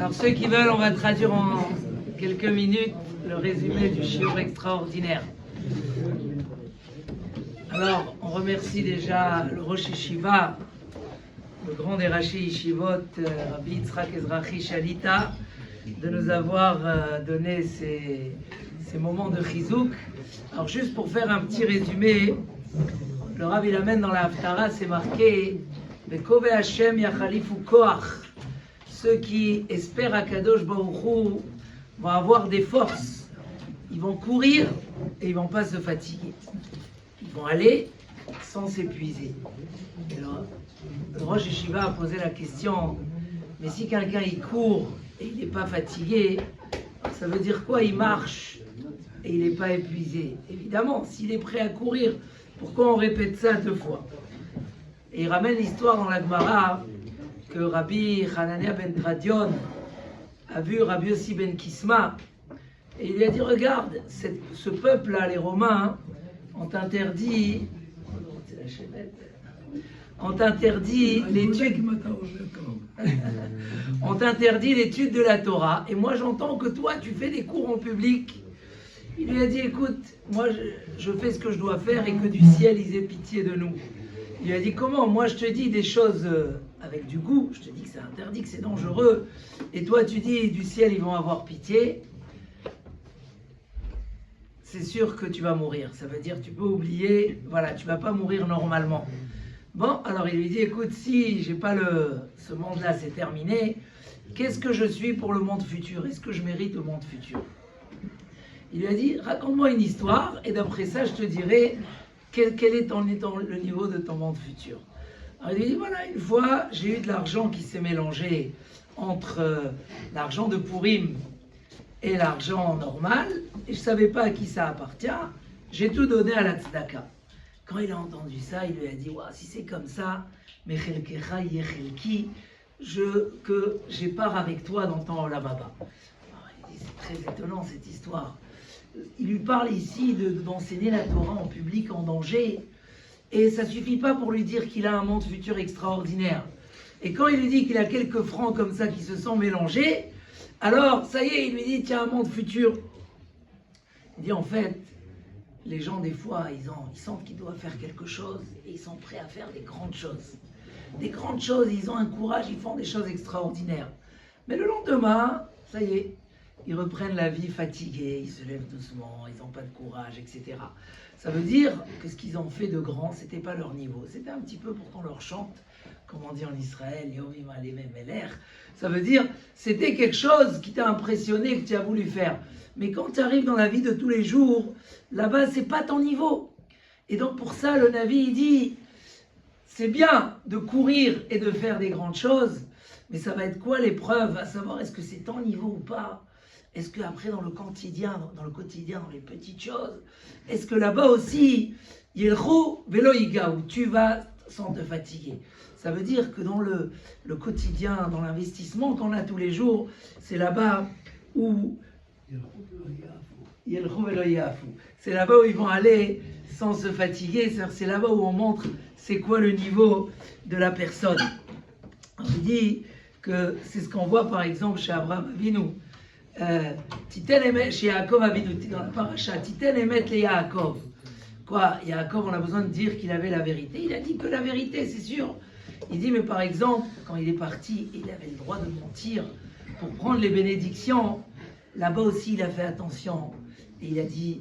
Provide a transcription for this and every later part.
Alors ceux qui veulent, on va traduire en quelques minutes le résumé du shiur extraordinaire. Alors, on remercie déjà le Rosh Yeshiva, le grand des Rashi Yeshivot, Rabbi Yitzhak Ezrachi Shalita, de nous avoir donné ces moments de chizouk. Alors juste pour faire un petit résumé, le Rav il amène dans la Haftara, c'est marqué Bekove Hashem Yachalifu Koach. Ceux qui espèrent à Kadosh Baruch Hu vont avoir des forces. Ils vont courir et ils vont pas se fatiguer. Ils vont aller sans s'épuiser. Alors, le Rosh Yeshiva a posé la question, mais si quelqu'un il court et il n'est pas fatigué, ça veut dire quoi? Il marche et il n'est pas épuisé. Évidemment, s'il est prêt à courir, pourquoi on répète ça deux fois? Et il ramène l'histoire dans la Gemara que Rabbi Hanania ben Tradion a vu Rabbi Yossi ben Kisma et il lui a dit, regarde, ce peuple-là, les Romains, ont interdit l'étude de la Torah. Et moi, j'entends que toi, tu fais des cours en public. Il lui a dit, écoute, moi, je fais ce que je dois faire et que du ciel, ils aient pitié de nous. Il lui a dit, comment? Moi, je te dis des choses avec du goût. Je te dis que c'est interdit, que c'est dangereux. Et toi, tu dis, du ciel, ils vont avoir pitié. C'est sûr que tu vas mourir. Ça veut dire, tu peux oublier, voilà, tu vas pas mourir normalement. Bon, alors il lui dit, écoute, si j'ai pas ce monde-là, c'est terminé, qu'est-ce que je suis pour le monde futur? Est-ce que je mérite le monde futur? Il lui a dit, raconte-moi une histoire, et d'après ça, je te dirai quel est le niveau de ton monde futur. Alors il lui dit, voilà, une fois, j'ai eu de l'argent qui s'est mélangé entre l'argent de Purim et l'argent normal, et je ne savais pas à qui ça appartient, j'ai tout donné à la tzedaka. Quand il a entendu ça, il lui a dit, si c'est comme ça, mechelkecha yechelki, que j'ai part avec toi dans ton olam haba. Il dit, c'est très étonnant cette histoire. Il lui parle ici d'enseigner la Torah en public en danger, et ça ne suffit pas pour lui dire qu'il a un monde futur extraordinaire. Et quand il lui dit qu'il a quelques francs comme ça qui se sont mélangés, alors ça y est, il lui dit, tiens, un monde futur. Il dit, en fait, les gens des fois, ils sentent qu'ils doivent faire quelque chose, et ils sont prêts à faire des grandes choses. Des grandes choses, ils ont un courage, ils font des choses extraordinaires. Mais le lendemain, ça y est, ils reprennent la vie fatigués, ils se lèvent doucement, ils n'ont pas de courage, etc. Ça veut dire que ce qu'ils ont fait de grand, c'était pas leur niveau. C'était un petit peu pour qu'on leur chante, comme on dit en Israël, Yomim Alevem Eler. Ça veut dire, c'était quelque chose qui t'a impressionné, que tu as voulu faire. Mais quand tu arrives dans la vie de tous les jours, là-bas, c'est pas ton niveau. Et donc pour ça, le Navi, il dit, c'est bien de courir et de faire des grandes choses, mais ça va être quoi l'épreuve? À savoir, est-ce que c'est ton niveau ou pas? Est-ce qu'après, dans le quotidien, dans les petites choses, est-ce que là-bas aussi, Yelcho Veloïga, où tu vas sans te fatiguer? Ça veut dire que dans le quotidien, dans l'investissement qu'on a tous les jours, c'est là-bas où c'est là-bas où ils vont aller sans se fatiguer. C'est là-bas où on montre c'est quoi le niveau de la personne. On dit que c'est ce qu'on voit par exemple chez Abraham Avinu. Chez Yaakov Avinu, dans la paracha, Titen emet le Yaakov. Quoi, Yaakov, on a besoin de dire qu'il avait la vérité. Il a dit que la vérité, c'est sûr. Il dit, mais par exemple, quand il est parti, il avait le droit de mentir pour prendre les bénédictions. Là-bas aussi, il a fait attention. Et il a dit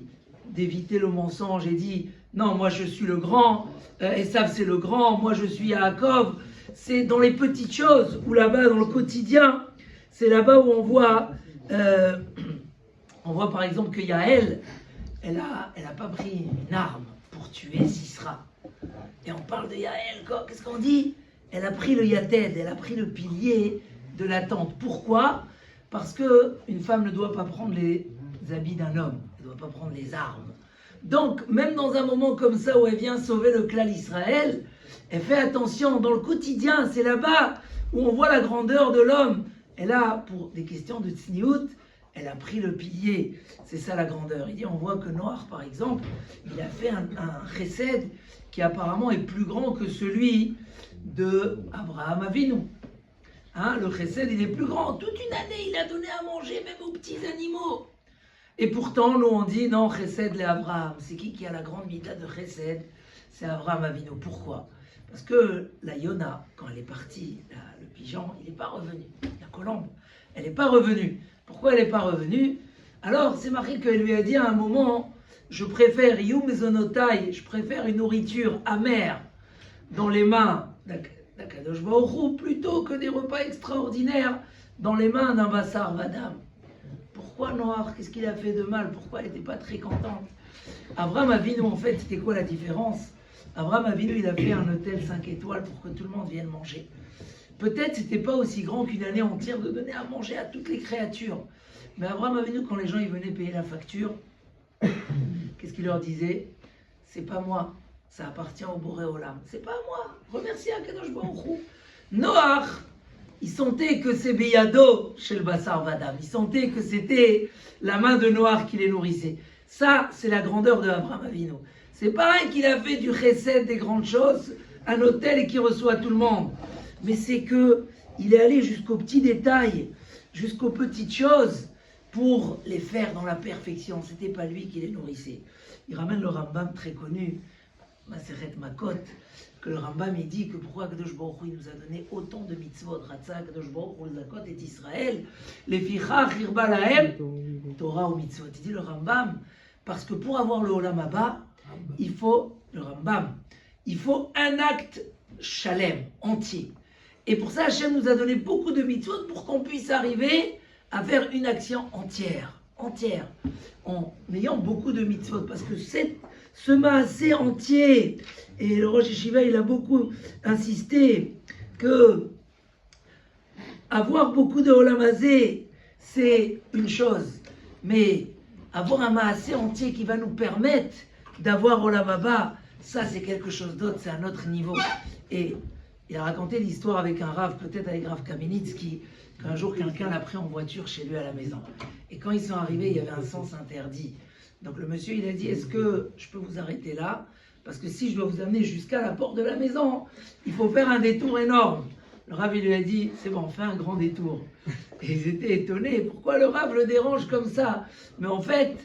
d'éviter le mensonge. Et dit, non, moi je suis le grand. Esav, c'est le grand. Moi je suis Yaakov. C'est dans les petites choses, ou là-bas, dans le quotidien. C'est là-bas où on voit par exemple que Yaël, elle a pas pris une arme pour tuer Sisra. Et on parle de Yaël, qu'est-ce qu'on dit? Elle a pris le yated, elle a pris le pilier de la tente. Pourquoi? Parce qu'une femme ne doit pas prendre les habits d'un homme, elle ne doit pas prendre les armes. Donc, même dans un moment comme ça où elle vient sauver le clan Israël, elle fait attention, dans le quotidien, c'est là-bas où on voit la grandeur de l'homme. Elle a, pour des questions de tsniout, elle a pris le pilier, c'est ça la grandeur. Il dit, on voit que Noach, par exemple, il a fait un chesed qui apparemment est plus grand que celui de Abraham Avinu. Hein, le chesed, il est plus grand. Toute une année, il a donné à manger même aux petits animaux. Et pourtant, nous, on dit, non, chesed, les Abraham. C'est qui a la grande mita de chesed? C'est Abraham Avinu. Pourquoi? Parce que la Yona, quand elle est partie, le pigeon, il n'est pas revenu. La colombe, elle n'est pas revenue. Pourquoi elle n'est pas revenue? Alors, c'est marqué qu'elle lui a dit à un moment, je préfère Yum Zonotai, je préfère une nourriture amère dans les mains d'Akadosh Baruch Hu plutôt que des repas extraordinaires dans les mains d'un Bassar Vadam. Pourquoi Noir? Qu'est-ce qu'il a fait de mal? Pourquoi elle n'était pas très contente? Abraham Avinu, en fait, c'était quoi la différence? Abraham Avinu, il a fait un hôtel 5 étoiles pour que tout le monde vienne manger. Peut-être c'était pas aussi grand qu'une année entière de donner à manger à toutes les créatures. Mais Abraham Avinu, quand les gens ils venaient payer la facture, qu'est-ce qu'il leur disait? C'est pas moi, ça appartient au Boré Olam. C'est pas moi, remerciez Akadosh Baruch Hu. Noach, il sentait que c'est Beyado chez le Bassar Vadam. Il sentait que c'était la main de Noach qui les nourrissait. Ça, c'est la grandeur de Abraham Avinu. C'est pareil qu'il a fait du chesed, des grandes choses, un hôtel et qui reçoit tout le monde. Mais c'est que il est allé jusqu'aux petits détails, jusqu'aux petites choses, pour les faire dans la perfection. C'était pas lui qui les nourrissait. Il ramène le Rambam très connu, Maseret Makot, que le Rambam il dit que pourquoi Kadosh Baruch Hu nous a donné autant de mitzvot, Ratza Kadosh Baruch Hu Zakot et Israël, les fichach irba lahem, Torah ou mitzvot. Il dit le Rambam, parce que pour avoir le Olam Haba, il faut, le Rambam, il faut un acte shalem, entier. Et pour ça, Hachem nous a donné beaucoup de mitzvot pour qu'on puisse arriver à faire une action entière, en ayant beaucoup de mitzvot. Parce que ce maasé entier, et le Rosh Yeshiva, il a beaucoup insisté que avoir beaucoup de Olam Hazé, c'est une chose, mais avoir un maasé entier qui va nous permettre d'avoir Olam Haba, ça c'est quelque chose d'autre, c'est un autre niveau. Et il a raconté l'histoire avec un Rav, peut-être avec Rav Kamenitsky, qu'un jour quelqu'un l'a pris en voiture chez lui à la maison. Et quand ils sont arrivés, il y avait un sens interdit. Donc le monsieur, il a dit, est-ce que je peux vous arrêter là? Parce que si je dois vous amener jusqu'à la porte de la maison, il faut faire un détour énorme. Le Rav, il lui a dit, c'est bon, fais un grand détour. Et ils étaient étonnés, pourquoi le Rav le dérange comme ça? Mais en fait,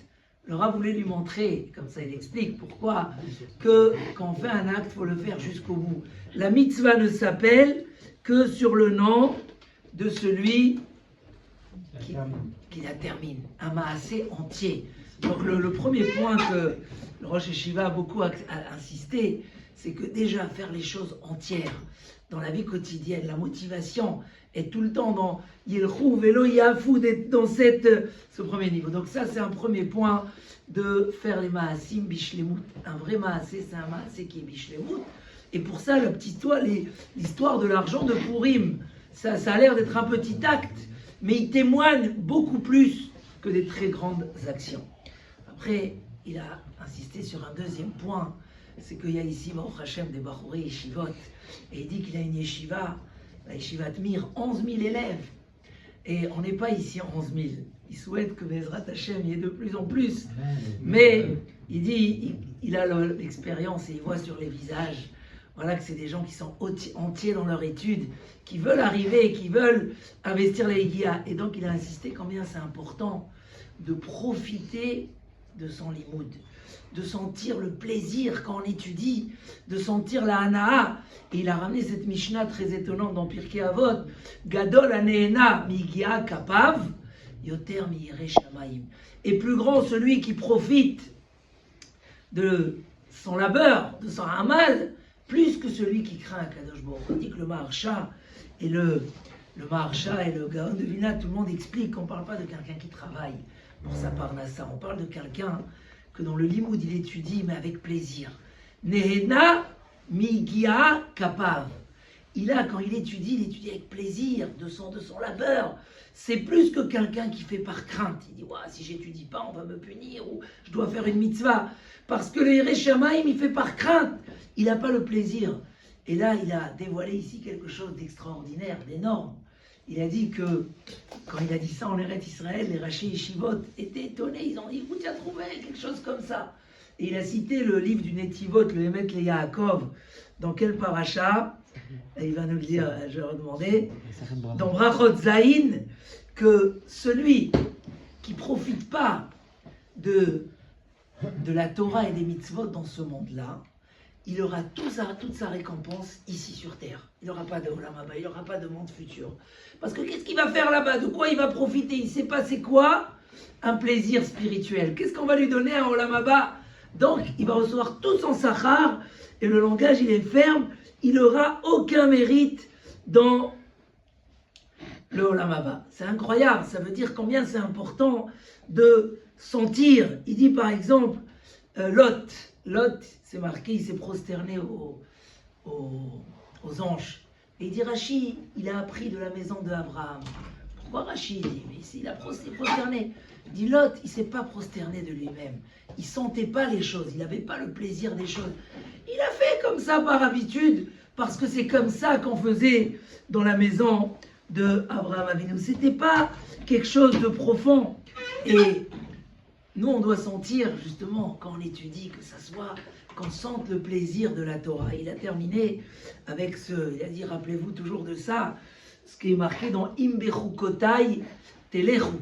le Rav voulait lui montrer, comme ça il explique pourquoi, que quand on fait un acte, il faut le faire jusqu'au bout. La mitzvah ne s'appelle que sur le nom de celui qui la termine, un maasé entier. Donc le premier point que le Rosh Yeshiva a beaucoup insisté, c'est que déjà faire les choses entières dans la vie quotidienne, la motivation est tout le temps dans Yelchou, Velo, Yafou, d'être dans ce premier niveau. Donc ça c'est un premier point de faire les maasim bishlemut. Un vrai maasé, c'est un maasé qui est bishlemut. Et pour ça, la petite histoire, l'histoire de l'argent de Purim, ça a l'air d'être un petit acte, mais il témoigne beaucoup plus que des très grandes actions. Après, il a insisté sur un deuxième point, c'est qu'il y a ici, Baruch Hashem, des Bachouré Yeshivot, et il dit qu'il a une yeshiva, la yeshiva Tmir, 11 000 élèves. Et on n'est pas ici 11 000. Il souhaite que Bezrat Hashem y ait de plus en plus. Mais il dit, il a l'expérience et il voit sur les visages, voilà que c'est des gens qui sont entiers dans leur étude, qui veulent arriver, qui veulent investir les Higia. Et donc il a insisté combien c'est important de profiter de son limoud, de sentir le plaisir quand on étudie, de sentir la hana'a. Et il a ramené cette Mishnah très étonnante dans Pirkei Avot, Gadol Hane'ena migia kapav, yoter miyirei shamayim. Et plus grand celui qui profite de son labeur, de son amal, plus que celui qui craint Akadosh Baruch Hu. On dit que le Maharsha et le Maharsha et le Gaon de Vilna, tout le monde explique qu'on ne parle pas de quelqu'un qui travaille pour sa parnassa. On parle de quelqu'un que dans le limoud il étudie, mais avec plaisir. Nehena migia kapav. Quand il étudie avec plaisir de son labeur. C'est plus que quelqu'un qui fait par crainte. Il dit, si j'étudie pas, on va me punir, ou je dois faire une mitzvah. Parce que le Yirei Shamayim, il fait par crainte. Il n'a pas le plaisir. Et là, il a dévoilé ici quelque chose d'extraordinaire, d'énorme. Il a dit que, quand il a dit ça en Eretz Israël, les Rashi Yeshivot étaient étonnés. Ils ont dit, vous tu as trouvé quelque chose comme ça. Et il a cité le livre du Netivot, le Emet le Yaakov, dans quel paracha? Et il va nous le dire, je vais redemander, dans Brachot Zayin, que celui qui ne profite pas de la Torah et des mitzvot dans ce monde-là, il aura toute sa récompense ici sur terre. Il n'aura pas de Olam Haba, il n'aura pas de monde futur. Parce que qu'est-ce qu'il va faire là-bas? De quoi il va profiter? Il ne sait pas c'est quoi un plaisir spirituel. Qu'est-ce qu'on va lui donner à Olam Haba? Donc, il va recevoir tout son sachar, et le langage, il est ferme, il n'aura aucun mérite dans le Olam Haba. C'est incroyable, ça veut dire combien c'est important de sentir. Il dit par exemple, Lot, c'est marqué, il s'est prosterné aux anges. Et il dit, Rachi, il a appris de la maison d'Abraham. Pourquoi Rachi? Il dit, mais il a prosterné. Il dit, Lot, il ne s'est pas prosterné de lui-même. Il ne sentait pas les choses, il n'avait pas le plaisir des choses. Il a fait comme ça par habitude, parce que c'est comme ça qu'on faisait dans la maison d'Abraham Avinu. Ce n'était pas quelque chose de profond. Et nous, on doit sentir, justement, quand on étudie, qu'on sente le plaisir de la Torah. Il a terminé avec il a dit, rappelez-vous toujours de ça, ce qui est marqué dans Imbechukotai Telechu.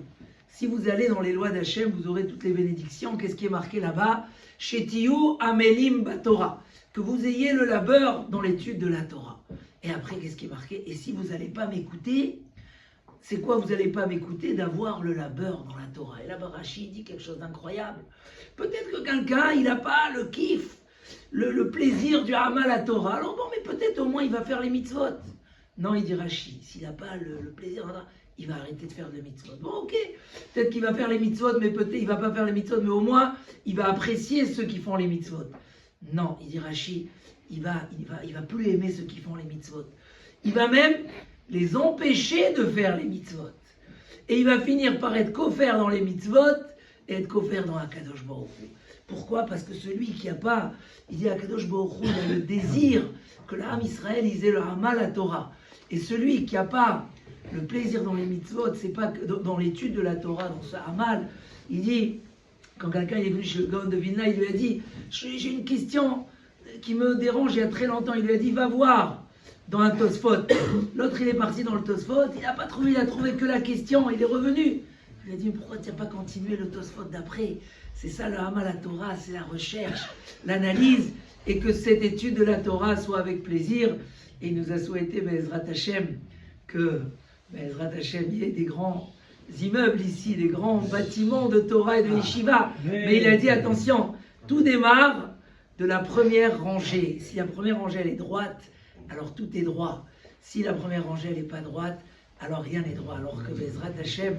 Si vous allez dans les lois d'Hachem, vous aurez toutes les bénédictions. Qu'est-ce qui est marqué là-bas? Shetiyu Amelim Batorah. Que vous ayez le labeur dans l'étude de la Torah. Et après, qu'est-ce qui est marqué? Et si vous n'allez pas m'écouter, c'est quoi vous n'allez pas m'écouter? D'avoir le labeur dans la Torah. Et là, Rashi dit quelque chose d'incroyable. Peut-être que quelqu'un, il n'a pas le kiff, le plaisir du Hamal à Torah. Alors bon, mais peut-être au moins il va faire les mitzvot. Non, il dit Rashi, s'il n'a pas le plaisir, il va arrêter de faire les mitzvot. Bon, ok, peut-être qu'il va faire les mitzvot, mais peut-être il va pas faire les mitzvot, mais au moins il va apprécier ceux qui font les mitzvot. Non, il dit Rashi, il va plus aimer ceux qui font les mitzvot. Il va même les empêcher de faire les mitzvot. Et il va finir par être kofer dans les mitzvot et être kofer dans Akadosh Baruch Hu. Pourquoi? Parce que celui qui n'a pas, il dit Akadosh Baruch Hu, il a le désir que l'âme Israël, il ait le Hamal à Torah. Et celui qui n'a pas le plaisir dans les mitzvot, c'est pas dans l'étude de la Torah, dans ce Hamal, il dit, quand quelqu'un est venu chez le Gaon de Vilna, il lui a dit, j'ai une question qui me dérange il y a très longtemps, il lui a dit, va voir dans un Tosfot. L'autre, il est parti dans le Tosfot, il n'a pas trouvé, il a trouvé que la question, il est revenu. Il lui a dit, pourquoi tu n'as pas continué le Tosfot d'après? C'est ça le Hamal à Torah, c'est la recherche, l'analyse, et que cette étude de la Torah soit avec plaisir. Et il nous a souhaité, Be'ezrat Hashem, que Be'ezrat Hashem, il y ait des grands immeubles ici, des grands bâtiments de Torah et de Yeshiva. Mais il a dit, attention, tout démarre de la première rangée. Si la première rangée, elle est droite, alors tout est droit. Si la première rangée, elle n'est pas droite, alors rien n'est droit. Alors que Be'ezrat Hashem,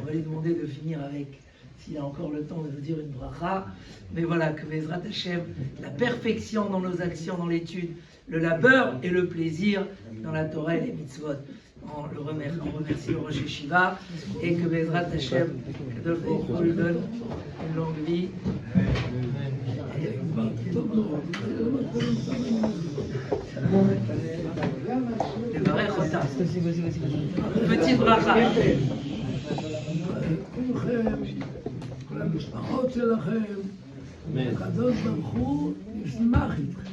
on va lui demander de finir avec, s'il a encore le temps de nous dire une bracha, mais voilà, que Be'ezrat Hashem, la perfection dans nos actions, dans l'étude, le labeur et le plaisir dans la Torah et les mitzvot. On remercie le Rosh Yeshiva, et que Be'ezrat Hashem, Kadosh Baruch Hu lui donne une longue vie. לברך אותה. petite bracha. כולכם, כל המשפחות שלכם, הקדוש ברוך הוא ישמח איתכם.